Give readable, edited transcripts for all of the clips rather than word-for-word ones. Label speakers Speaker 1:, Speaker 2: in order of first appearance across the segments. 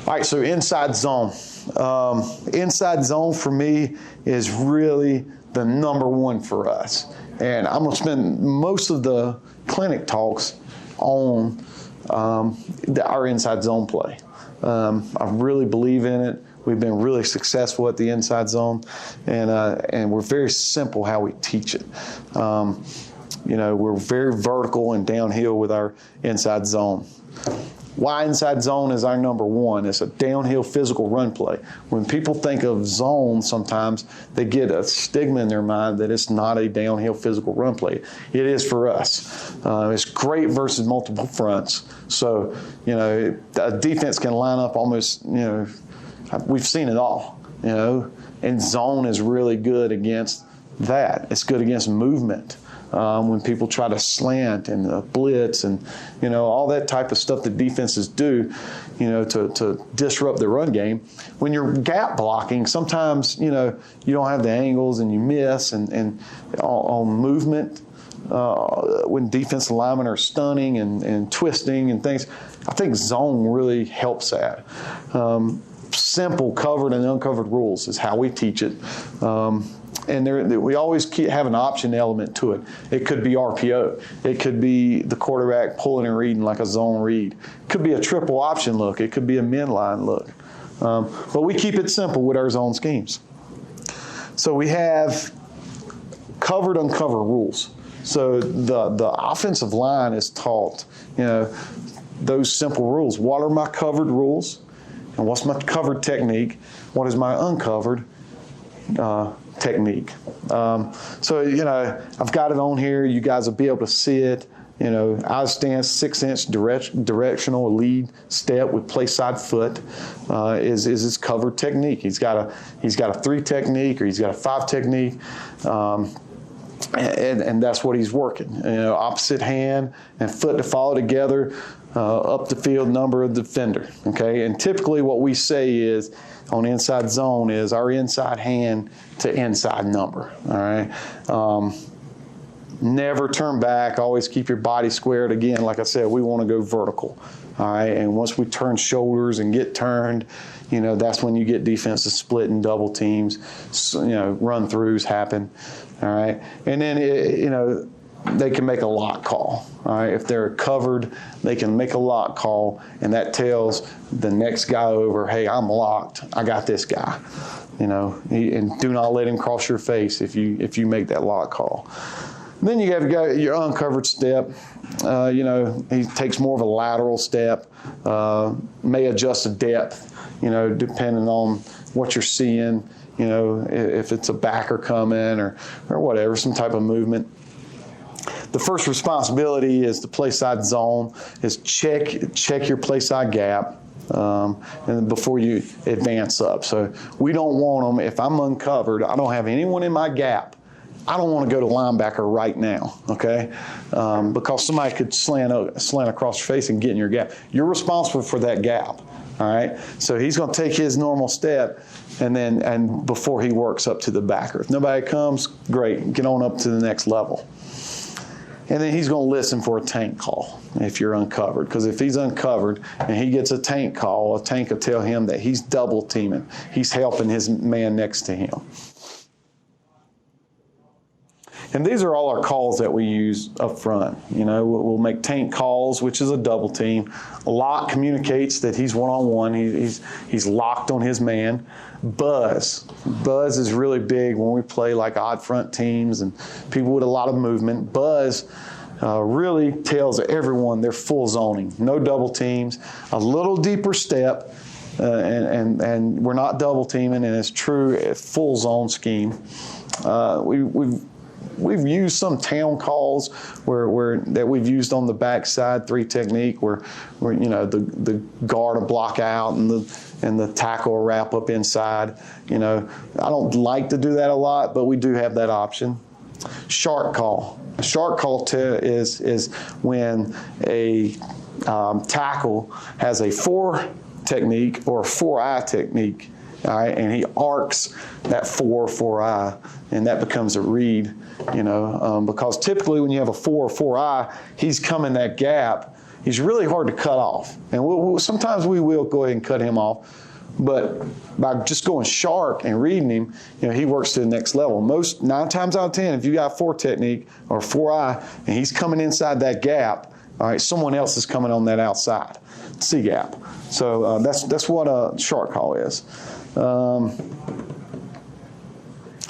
Speaker 1: All right, so inside zone. Inside zone for me is really the number one for us. And I'm going to spend most of the clinic talks on our inside zone play. I really believe in it. We've been really successful at the inside zone, and we're very simple how we teach it. We're very vertical and downhill with our inside zone. Why inside zone is our number one? It's a downhill physical run play. When people think of zone, sometimes they get a stigma in their mind that it's not a downhill physical run play. It is for us. It's great versus multiple fronts. So, a defense can line up almost, we've seen it all, and zone is really good against that. It's good against movement. When people try to slant and blitz and, all that type of stuff that defenses do, to disrupt the run game. When you're gap blocking, sometimes, you don't have the angles and you miss and on movement, when defensive linemen are stunning and twisting and things, I think zone really helps that. Simple covered and uncovered rules is how we teach it. And we always have an option element to it. It could be RPO. It could be the quarterback pulling and reading like a zone read. It could be a triple option look. It could be a min line look. But we keep it simple with our zone schemes. So we have covered, uncovered rules. So the offensive line is taught, those simple rules. What are my covered rules? And what's my covered technique? What is my uncovered technique? I've got it on here. You guys will be able to see it. Out stance, 6-inch directional lead step with play side foot is his covered technique. He's got a 3 technique or he's got a 5 technique. And that's what he's working. Opposite hand and foot to follow together, up the field number of the defender. Okay, and typically what we say is on inside zone is our inside hand to inside number. All right, never turn back. Always keep your body squared. Again, like I said, we want to go vertical. All right, and once we turn shoulders and get turned, that's when you get defenses split and double teams. Run throughs happen. All right, and then they can make a lock call. All right, if they're covered, they can make a lock call, and that tells the next guy over, hey, I'm locked. I got this guy. And do not let him cross your face if you make that lock call. Then you have your uncovered step. He takes more of a lateral step, may adjust the depth, depending on what you're seeing, if it's a backer coming or whatever, some type of movement. The first responsibility is the play side zone, is check your play side gap. And before you advance up. So we don't want them, if I'm uncovered, I don't have anyone in my gap, I don't want to go to linebacker right now, okay? Because somebody could slant across your face and get in your gap. You're responsible for that gap, all right? So he's going to take his normal step and before he works up to the backer. If nobody comes, great, get on up to the next level. And then he's going to listen for a tank call if you're uncovered. Because if he's uncovered and he gets a tank call, a tank will tell him that he's double teaming. He's helping his man next to him. And these are all our calls that we use up front. We'll make tank calls, which is a double team. Lock communicates that he's one-on-one. He's locked on his man. Buzz is really big when we play like odd front teams and people with a lot of movement. Buzz really tells everyone they're full zoning, no double teams, a little deeper step, and we're not double teaming, and it's true full zone scheme. We've used some town calls where that we've used on the backside 3 technique where the guard will block out and the tackle will wrap up inside. I don't like to do that a lot, but we do have that option. Shark call. A shark call is when a tackle has a 4 technique or a 4-eye technique. All right, and he arcs that 4-eye, and that becomes a read, because typically when you have a 4 or 4-eye, he's coming that gap, he's really hard to cut off. And sometimes we will go ahead and cut him off. But by just going sharp and reading him, he works to the next level. 9 times out of 10, if you got 4 technique or 4-eye, and he's coming inside that gap, all right, someone else is coming on that outside C gap. So that's what a shark call is.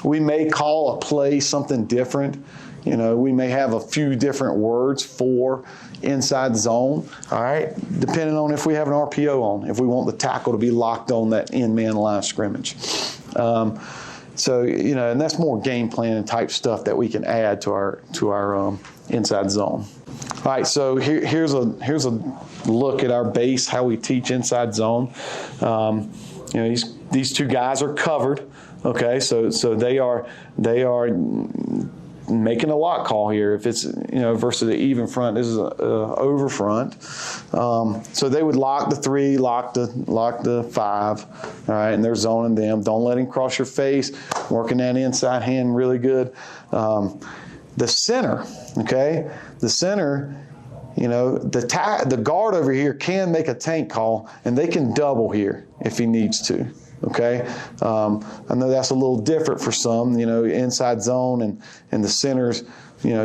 Speaker 1: We may call a play something different. We may have a few different words for inside zone, all right, depending on if we have an RPO on, if we want the tackle to be locked on that in-man line of scrimmage. So, and that's more game planning type stuff that we can add to our inside zone. All right, so here's a look at our base, how we teach inside zone. These 2 guys are covered. Okay, so they are making a lock call here. If it's versus the even front, this is a over front. So they would lock the 3, lock the 5. All right, and they're zoning them. Don't let him cross your face. Working that inside hand really good. The center, okay, the center. The guard over here can make a tank call, and they can double here if he needs to. Okay, I know that's a little different for some, inside zone and the center's,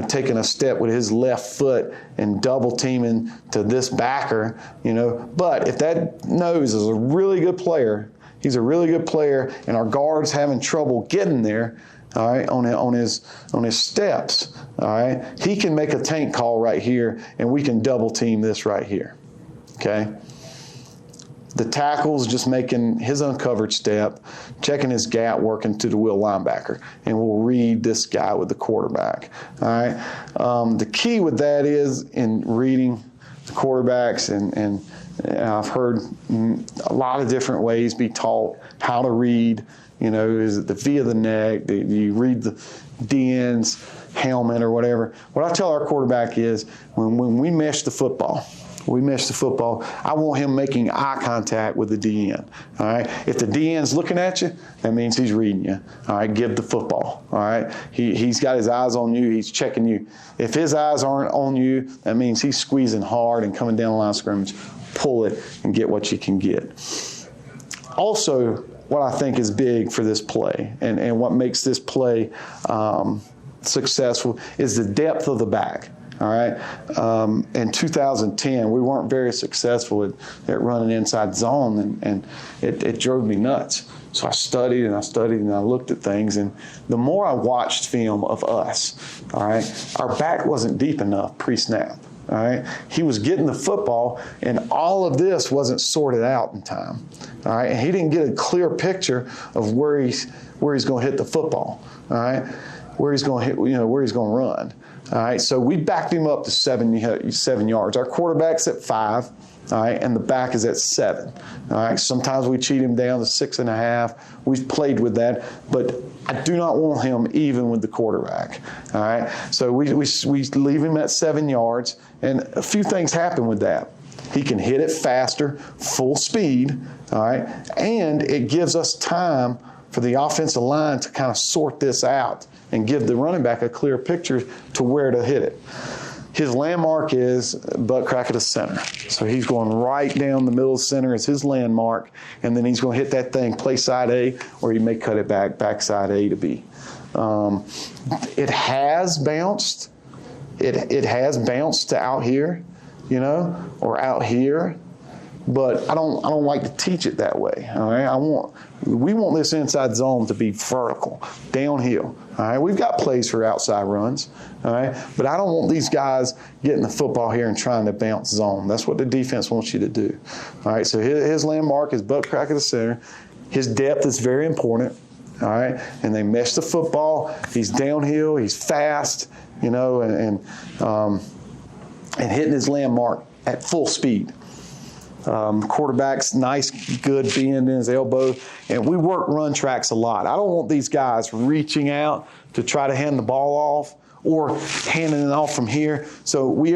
Speaker 1: taking a step with his left foot and double teaming to this backer, But if that nose is a really good player, he's a really good player, and our guard's having trouble getting there, all right, on his steps, all right, he can make a tank call right here, and we can double team this right here, okay? The tackle's just making his uncovered step, checking his gap, working to the wheel linebacker, and we'll read this guy with the quarterback. All right. The key with that is in reading the quarterbacks, and I've heard a lot of different ways be taught how to read. Is it the V of the neck? Do you read the DN's helmet or whatever? What I tell our quarterback is when we mesh the football. I want him making eye contact with the DN. All right. If the DN's looking at you, that means he's reading you. All right. Give the football. All right. He's got his eyes on you. He's checking you. If his eyes aren't on you, that means he's squeezing hard and coming down the line of scrimmage. Pull it and get what you can get. Also, what I think is big for this play and what makes this play successful is the depth of the back. All right. In 2010, we weren't very successful at running inside zone, and it drove me nuts. So I studied and I looked at things, and the more I watched film of us, all right, our back wasn't deep enough pre-snap. All right, he was getting the football, and all of this wasn't sorted out in time. All right, and he didn't get a clear picture of where he's going to hit the football. All right, where he's going to hit, where he's going to run. All right, so we backed him up to 7 yards. Our quarterback's at 5, all right, and the back is at 7. All right, sometimes we cheat him down to 6.5. We've played with that, but I do not want him even with the quarterback. All right, so we leave him at 7 yards, and a few things happen with that. He can hit it faster, full speed, all right, and it gives us time for the offensive line to kind of sort this out and give the running back a clear picture to where to hit it. His landmark is butt crack of the center. So he's going right down the middle of the center is his landmark, and then he's going to hit that thing, play side A, or he may cut it backside A to B. It has bounced. It has bounced to out here, or out here. But I don't like to teach it that way. All right, we want this inside zone to be vertical, downhill. All right, we've got plays for outside runs. All right, but I don't want these guys getting the football here and trying to bounce zone. That's what the defense wants you to do. All right, so his landmark is butt crack of the center. His depth is very important. All right, and they mesh the football. He's downhill. He's fast. And hitting his landmark at full speed. Quarterback's nice, good bend in his elbow, and we work run tracks a lot. I don't want these guys reaching out to try to hand the ball off or handing it off from here. So we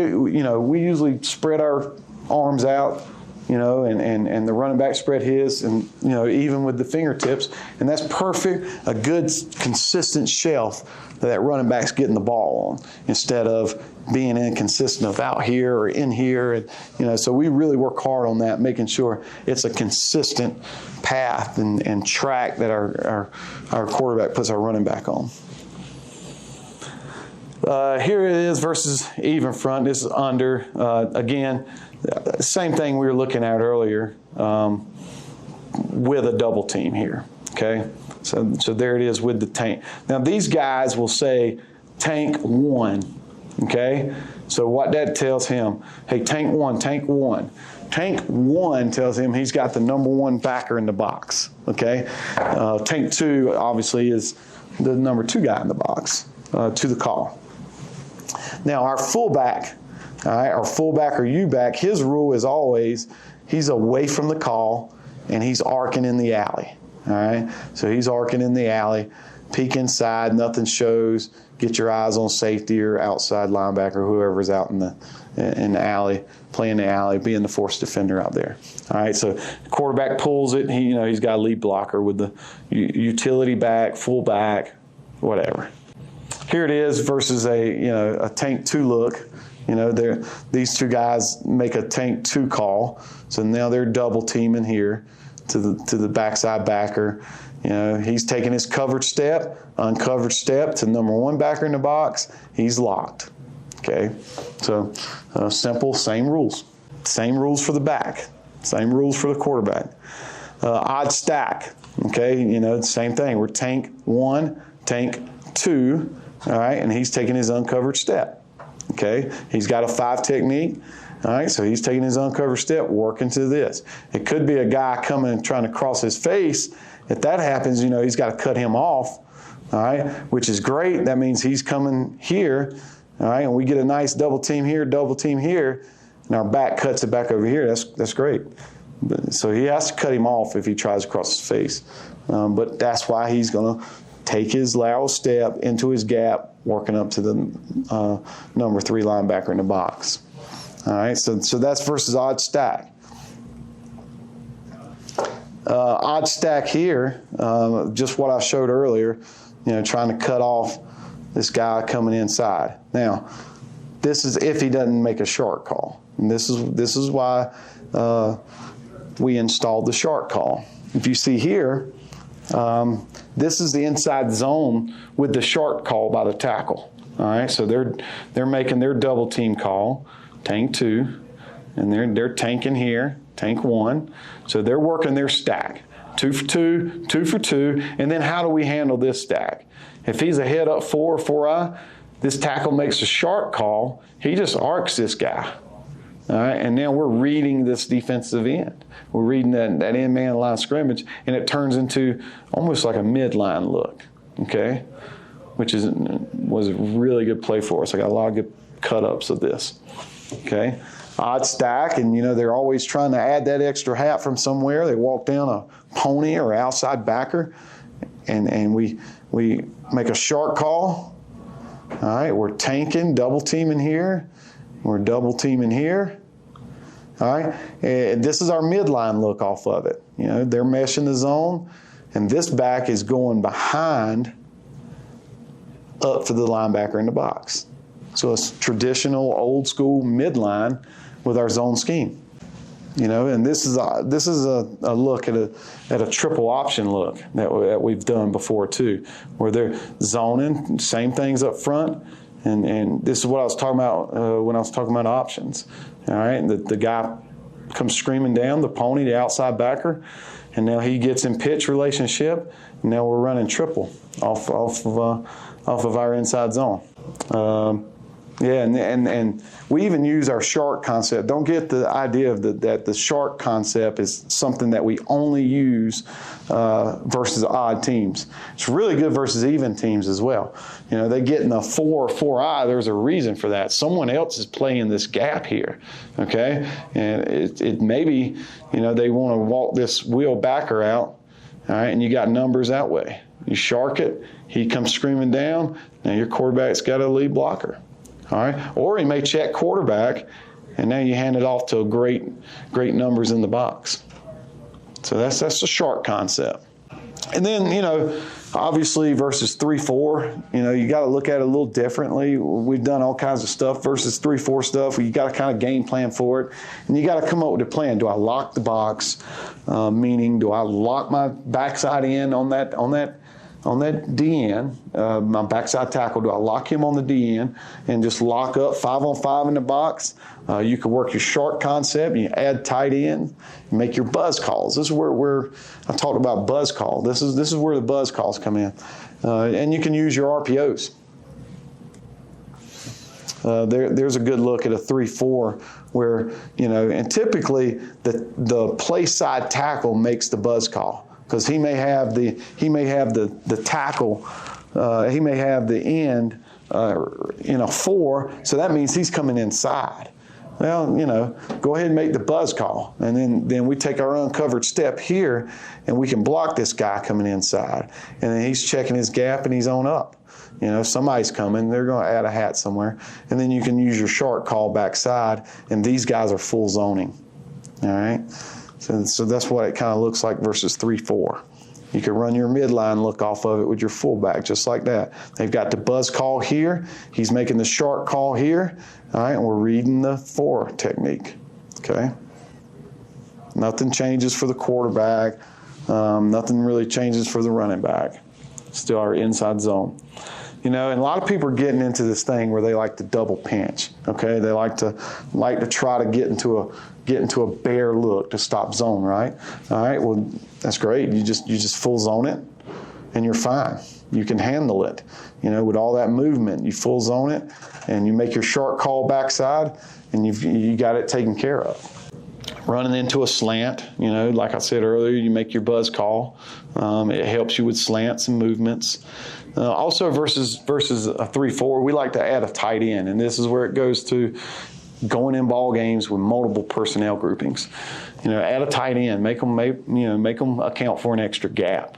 Speaker 1: usually spread our arms out, and the running back spread his, and, even with the fingertips. And that's perfect, a good, consistent shelf that running back's getting the ball on, instead of being inconsistent of out here or in here. And, so we really work hard on that, making sure it's a consistent path and track that our quarterback puts our running back on. Here it is versus even front. This is under. Again, same thing we were looking at earlier with a double team here. Okay, so there it is with the tank. Now these guys will say tank 1. Okay, so what that tells him, hey, tank 1, tank 1. Tank 1 tells him he's got the number 1 backer in the box. Okay, tank 2 obviously is the number 2 guy in the box to the call. Now our fullback, all right, our fullback or U-back, his rule is always he's away from the call and he's arcing in the alley. All right, so he's arcing in the alley, peek inside, nothing shows. Get your eyes on safety or outside linebacker, whoever's out in the alley, playing the alley, being the force defender out there. All right, so the quarterback pulls it. He's got a lead blocker with the utility back, fullback, whatever. Here it is versus a tank 2 look. These 2 guys make a tank 2 call, so now they're double teaming here to the backside backer. He's taking his covered step, uncovered step to number 1 backer in the box. He's locked. Okay, so simple, same rules. Same rules for the back, same rules for the quarterback. Odd stack. Okay, same thing. We're tank 1, tank 2. All right, and he's taking his uncovered step. Okay, he's got a 5 technique. All right, so he's taking his uncovered step, working to this. It could be a guy coming and trying to cross his face. If that happens, he's got to cut him off. All right, which is great. That means he's coming here. All right, and we get a nice double team here, and our back cuts it back over here. That's great. So he has to cut him off if he tries to cross his face. But that's why he's going to take his lateral step into his gap, working up to the number 3 linebacker in the box. All right, so that's versus odd stack. Odd stack here, just what I showed earlier, trying to cut off this guy coming inside. Now, this is if he doesn't make a shark call. And this is why we installed the shark call. If you see here, this is the inside zone with the shark call by the tackle. All right, so they're making their double team call, tank 2, and they're tanking here, tank 1. So they're working their stack, 2 for 2, 2 for 2, and then how do we handle this stack? If he's a head up 4 or 4-eye, this tackle makes a shark call. He just arcs this guy. All right, and now we're reading this defensive end. We're reading that end man line scrimmage, and it turns into almost like a midline look, okay, which was a really good play for us. I got a lot of good cut-ups of this, okay. Odd stack, and they're always trying to add that extra hat from somewhere. They walk down a pony or outside backer, and we make a shark call. All right, we're tanking, double teaming here. We're double teaming here. All right, and this is our midline look off of it. They're meshing the zone, and this back is going behind up to the linebacker in the box. So it's traditional, old school midline with our zone scheme. And this is a look at a triple option look that we've done before too, where they're zoning, same things up front. And this is what I was talking about when I was talking about options. All right, the guy comes screaming down, the pony, the outside backer, and now he gets in pitch relationship. And now we're running triple off of our inside zone. And we even use our shark concept. Don't get the idea of that the shark concept is something that we only use versus odd teams. It's really good versus even teams as well. They get in a 4 or 4-eye. There's a reason for that. Someone else is playing this gap here, okay? And it maybe, they want to walk this wheel backer out, all right, and you got numbers that way. You shark it, he comes screaming down, now your quarterback's got a lead blocker. All right, or he may check quarterback, and now you hand it off to great numbers in the box. So that's the shark concept. And then, obviously versus 3-4, you got to look at it a little differently. We've done all kinds of stuff versus 3-4 stuff. You got to kind of game plan for it, and you got to come up with a plan. Do I lock the box? Meaning, do I lock my backside in on that DN, my backside tackle? Do I lock him on the DN and just lock up 5-on-5 in the box? You can work your shark concept. You add tight end. You make your buzz calls. This is where I talked about buzz call. This is where the buzz calls come in, and you can use your RPOs. There's a good look at a 3-4 where and typically the play side tackle makes the buzz call, because he may have the tackle, he may have the end 4, so that means he's coming inside. Well, go ahead and make the buzz call, and then we take our uncovered step here, and we can block this guy coming inside, and then he's checking his gap and he's on up. Somebody's coming, they're going to add a hat somewhere, and then you can use your shark call backside, and these guys are full zoning. All right, so that's what it kind of looks like versus 3-4. You can run your midline look off of it with your fullback, just like that. They've got the buzz call here. He's making the shark call here. All right, and we're reading the 4 technique. Okay. Nothing changes for the quarterback. Nothing really changes for the running back. Still our inside zone. And a lot of people are getting into this thing where they like to double pinch. Okay, they like to try to get into a bear look to stop zone. Right. All right. Well, that's great. You just full zone it, and you're fine. You can handle it. With all that movement, you full zone it, and you make your shark call backside, and you got it taken care of. Running into a slant, like I said earlier, you make your buzz call. It helps you with slants and movements. Also versus a 3-4, we like to add a tight end, and this is where it goes to going in ball games with multiple personnel groupings. Add a tight end, make them account for an extra gap.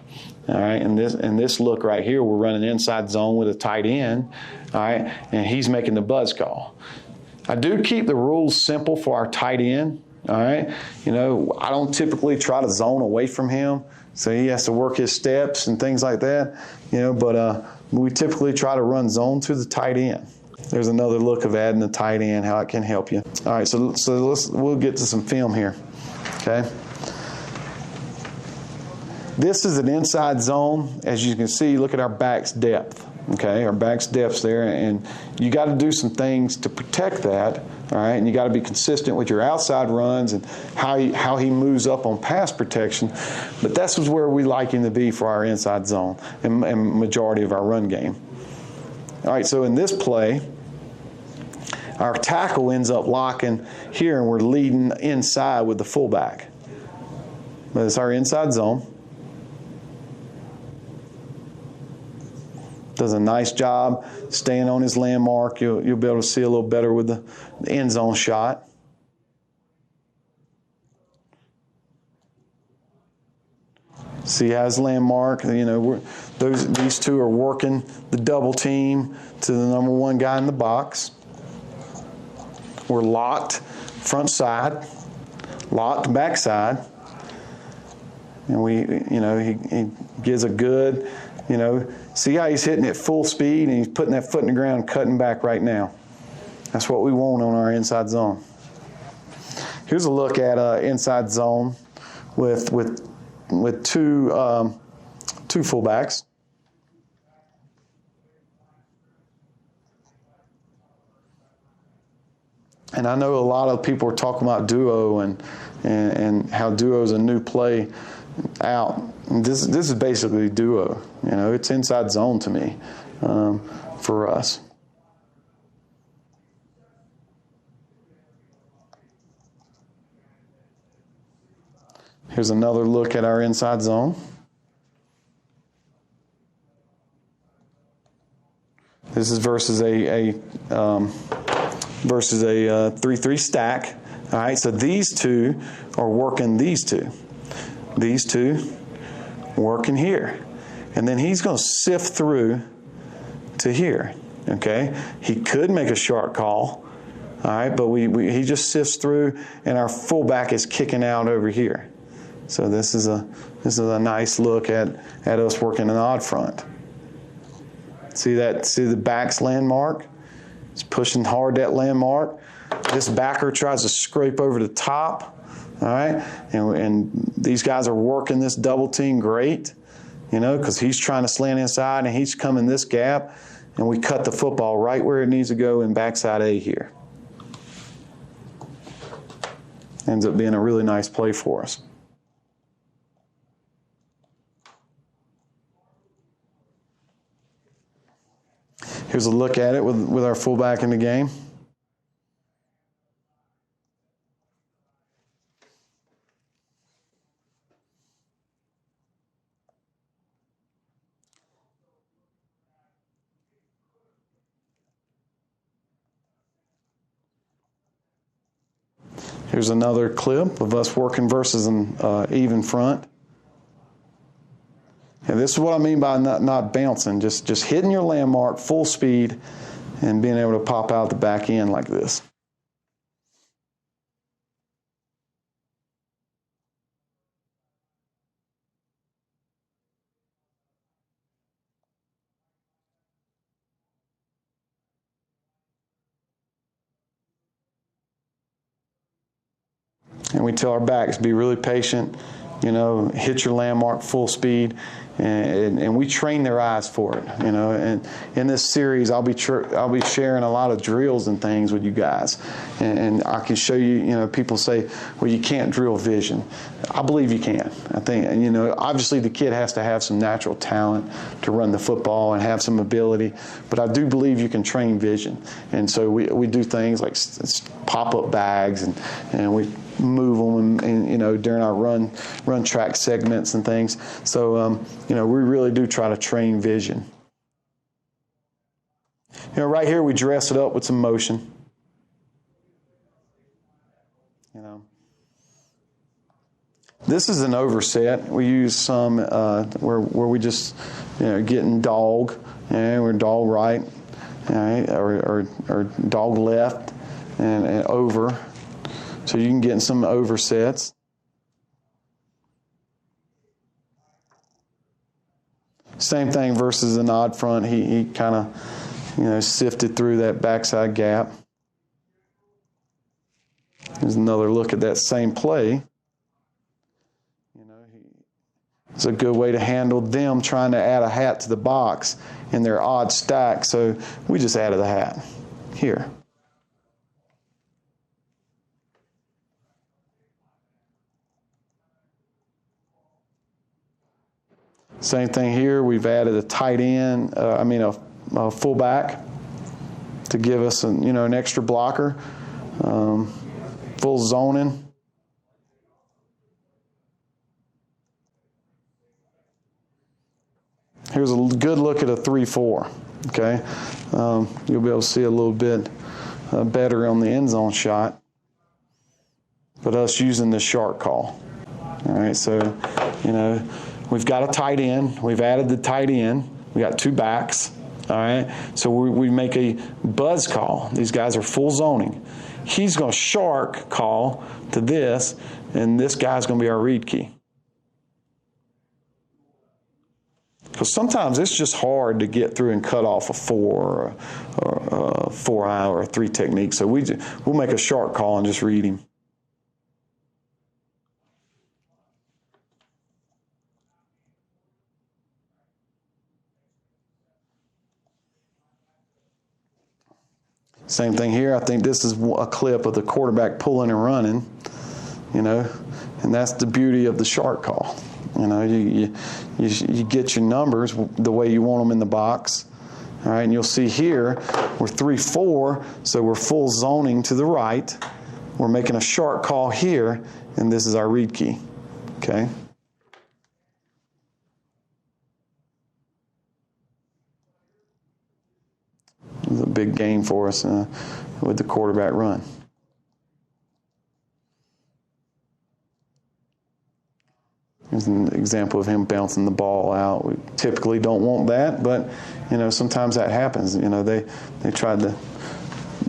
Speaker 1: All right, and this look right here, we're running inside zone with a tight end. All right, and he's making the buzz call. I do keep the rules simple for our tight end. All right, I don't typically try to zone away from him, so he has to work his steps and things like that. But we typically try to run zone to the tight end. There's another look of adding the tight end, how it can help you. All right, so we'll get to some film here. Okay. This is an inside zone. As you can see, look at our back's depth. Okay, our back's depth's there, and you got to do some things to protect that. All right, and you got to be consistent with your outside runs and how he moves up on pass protection. But that's where we like him to be for our inside zone and majority of our run game. All right, so in this play, our tackle ends up locking here, and we're leading inside with the fullback. But it's our inside zone. Does a nice job staying on his landmark. You'll be able to see a little better with the end zone shot. See how his landmark. These two are working the double team to the number 1 guy in the box. We're locked front side, locked backside, and he gives a good. See how he's hitting it full speed, and he's putting that foot in the ground and cutting back right now. That's what we want on our inside zone. Here's a look at inside zone with two fullbacks. And I know a lot of people are talking about duo and how duo is a new play out. This is basically duo. It's inside zone to me for us. Here's another look at our inside zone. This is versus a 3-3 stack. All right, so these two are working these two. These two working here. And then he's going to sift through to here. Okay? He could make a shark call, All right, but he just sifts through, and our fullback is kicking out over here. So this is a nice look at us working an odd front. See the back's landmark? It's pushing hard that landmark. This backer tries to scrape over the top. All right, and these guys are working this double team great, because he's trying to slant inside and he's coming this gap, and we cut the football right where it needs to go in backside A here. Ends up being a really nice play for us. Here's a look at it with our fullback in the game. Here's another clip of us working versus an even front. And this is what I mean by not bouncing, just hitting your landmark full speed and being able to pop out the back end like this. And we tell our backs, be really patient, hit your landmark full speed, and we train their eyes for it, And in this series, I'll be sharing a lot of drills and things with you guys, and I can show you. People say, well, you can't drill vision. I believe you can. I think, obviously the kid has to have some natural talent to run the football and have some ability, but I do believe you can train vision. And so we do things like pop-up bags, and we move them and during our run track segments and things. So we really do try to train vision. Right here we dress it up with some motion. This is an overset. We use some where we just getting dog, and we're dog right, or dog left and over. So you can get in some oversets. Same thing versus an odd front. He kind of, sifted through that backside gap. Here's another look at that same play. It's a good way to handle them trying to add a hat to the box in their odd stack. So we just added the hat here. Same thing here. We've added a tight end, a fullback to give us an extra blocker, full zoning. Here's a good look at a 3-4. Okay, you'll be able to see a little bit better on the end zone shot. But us using the shark call. All right, so we've got a tight end. We've added the tight end. We got two backs. All right, so we make a buzz call. These guys are full zoning. He's going to shark call to this, and this guy's going to be our read key. Because sometimes it's just hard to get through and cut off a 4 or a 4-eye or a 3 technique. So we'll make a shark call and just read him. Same thing here. I think this is a clip of the quarterback pulling and running, and that's the beauty of the shark call. You get your numbers the way you want them in the box. All right, and you'll see here we're 3-4, so we're full zoning to the right. We're making a shark call here, and this is our read key. Okay. It's a big game for us with the quarterback run. Here's an example of him bouncing the ball out. We typically don't want that, but sometimes that happens. They tried to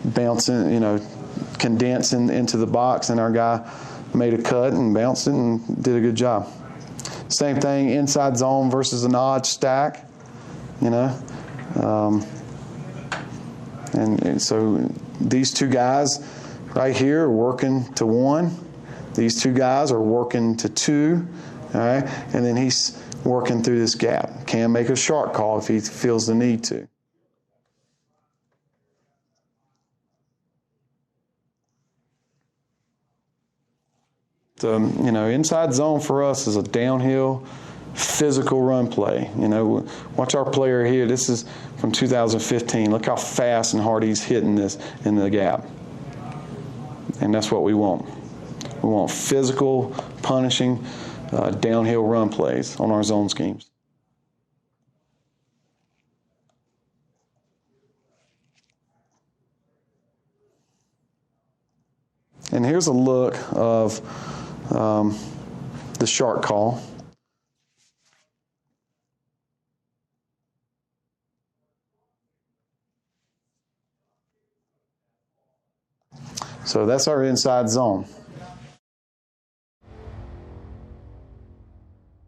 Speaker 1: bounce in, condense into the box, and our guy made a cut and bounced it and did a good job. Same thing, inside zone versus an odd stack, you know. And so these two guys right here are working to 1. These two guys are working to 2, all right? And then he's working through this gap. Can make a shark call if he feels the need to. You know, inside zone for us is a downhill, physical run play. You know, watch our player here. This is from 2015. Look how fast and hard he's hitting this in the gap. And that's what we want. We want physical, punishing, downhill run plays on our zone schemes. And here's a look of the shark call. So that's our inside zone.